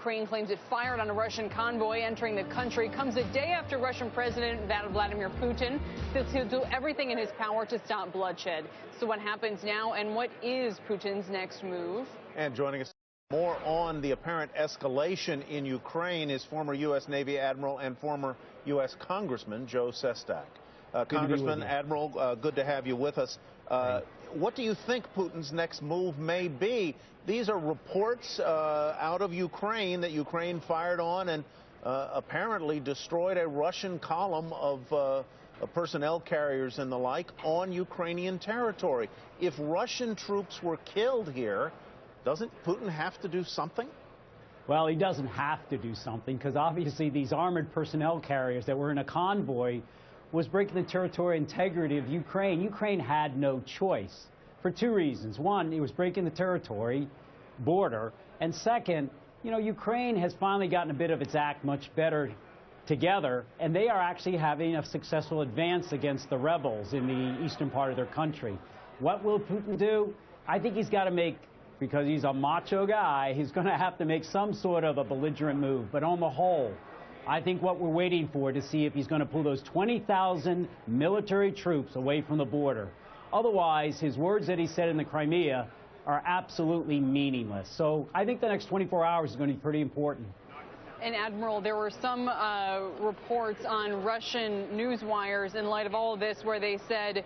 Ukraine claims it fired on a Russian convoy entering the country. Comes a day after Russian President Vladimir Putin says he'll do everything in his power to stop bloodshed. So what happens now, and what is Putin's next move? And joining us more on the apparent escalation in Ukraine is former U.S. Navy Admiral and former U.S. Congressman Joe Sestak. Congressman, Admiral, good to have you with us. What do you think Putin's next move may be? These are reports out of Ukraine that Ukraine fired on and apparently destroyed a Russian column of personnel carriers and the like on Ukrainian territory. If Russian troops were killed here, doesn't Putin have to do something? Well, he doesn't have to do something, because obviously these armored personnel carriers that were in a convoy was breaking the territorial integrity of Ukraine. Ukraine had no choice for two reasons. One, it was breaking the territory border. And second, you know, Ukraine has finally gotten a bit of its act much better together, and they are actually having a successful advance against the rebels in the eastern part of their country. What will Putin do? I think he's got to make, because he's a macho guy, he's going to have to make some sort of a belligerent move. But on the whole, I think what we're waiting for to see if he's going to pull those 20,000 military troops away from the border. Otherwise, his words that he said in the Crimea are absolutely meaningless. So I think the next 24 hours is going to be pretty important. And Admiral, there were some reports on Russian news wires in light of all of this where they said,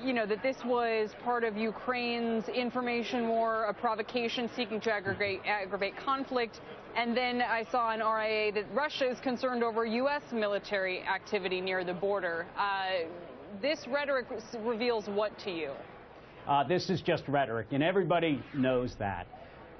you know, that this was part of Ukraine's information war, a provocation seeking to aggravate conflict. And then I saw on RIA that Russia is concerned over U.S. military activity near the border. This rhetoric reveals what to you? This is just rhetoric, and everybody knows that.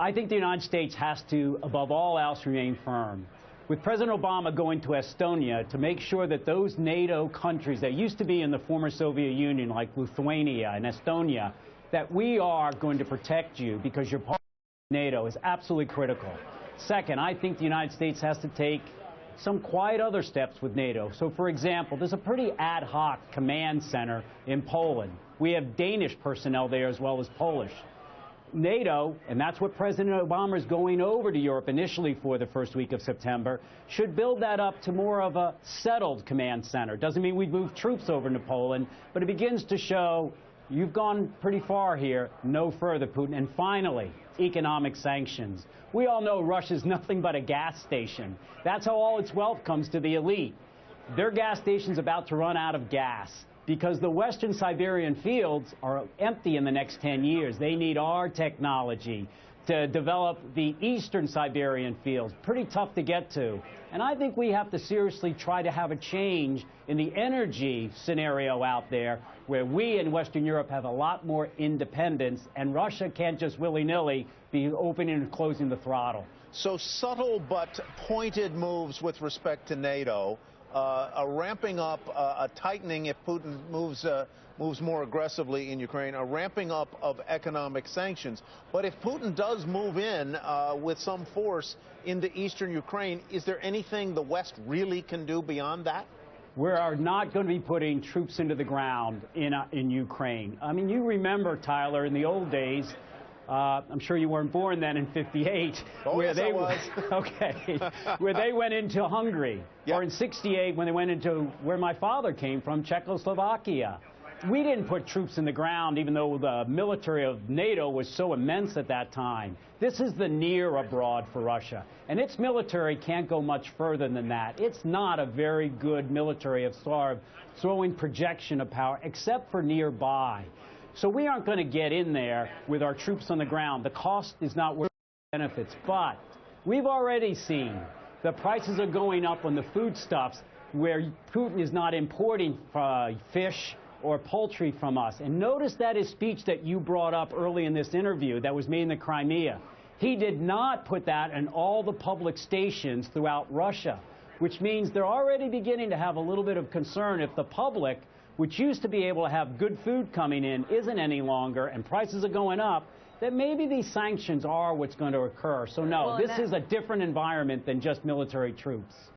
I think the United States has to, above all else, remain firm. With President Obama going to Estonia to make sure that those NATO countries that used to be in the former Soviet Union, like Lithuania and Estonia, that we are going to protect you because you're part of NATO, is absolutely critical. Second, I think the United States has to take some quiet other steps with NATO. So, for example, there's a pretty ad hoc command center in Poland. We have Danish personnel there as well as Polish. NATO, and that's what President Obama is going over to Europe initially for the first week of September, should build that up to more of a settled command center. Doesn't mean we'd move troops over into Poland, but it begins to show you've gone pretty far here, no further, Putin. And finally, economic sanctions. We all know Russia's nothing but a gas station. That's how all its wealth comes to the elite. Their gas station's about to run out of gas because the Western Siberian fields are empty in the next 10 years. They need our technology to develop the Eastern Siberian fields. Pretty tough to get to. And I think we have to seriously try to have a change in the energy scenario out there, where we in Western Europe have a lot more independence, and Russia can't just willy-nilly be opening and closing the throttle. So subtle but pointed moves with respect to NATO, a ramping up, a tightening if Putin moves more aggressively in Ukraine, a ramping up of economic sanctions. But if Putin does move in with some force into eastern Ukraine, is there anything the West really can do beyond that? We are not going to be putting troops into the ground in Ukraine. I mean, you remember, Tyler, in the old days, I'm sure you weren't born then in '58, where they where they went into Hungary, yep. Or in '68 when they went into where my father came from, Czechoslovakia. We didn't put troops in the ground, even though the military of NATO was so immense at that time. This is the near abroad for Russia, and its military can't go much further than that. It's not a very good military of throwing projection of power, except for nearby. So we aren't going to get in there with our troops on the ground. The cost is not worth the benefits. But we've already seen the prices are going up on the foodstuffs where Putin is not importing fish or poultry from us. And notice that his speech that you brought up early in this interview that was made in the Crimea, he did not put that in all the public stations throughout Russia, which means they're already beginning to have a little bit of concern if the public, which used to be able to have good food coming in, isn't any longer, and prices are going up, that maybe these sanctions are what's going to occur. So no, this is a different environment than just military troops.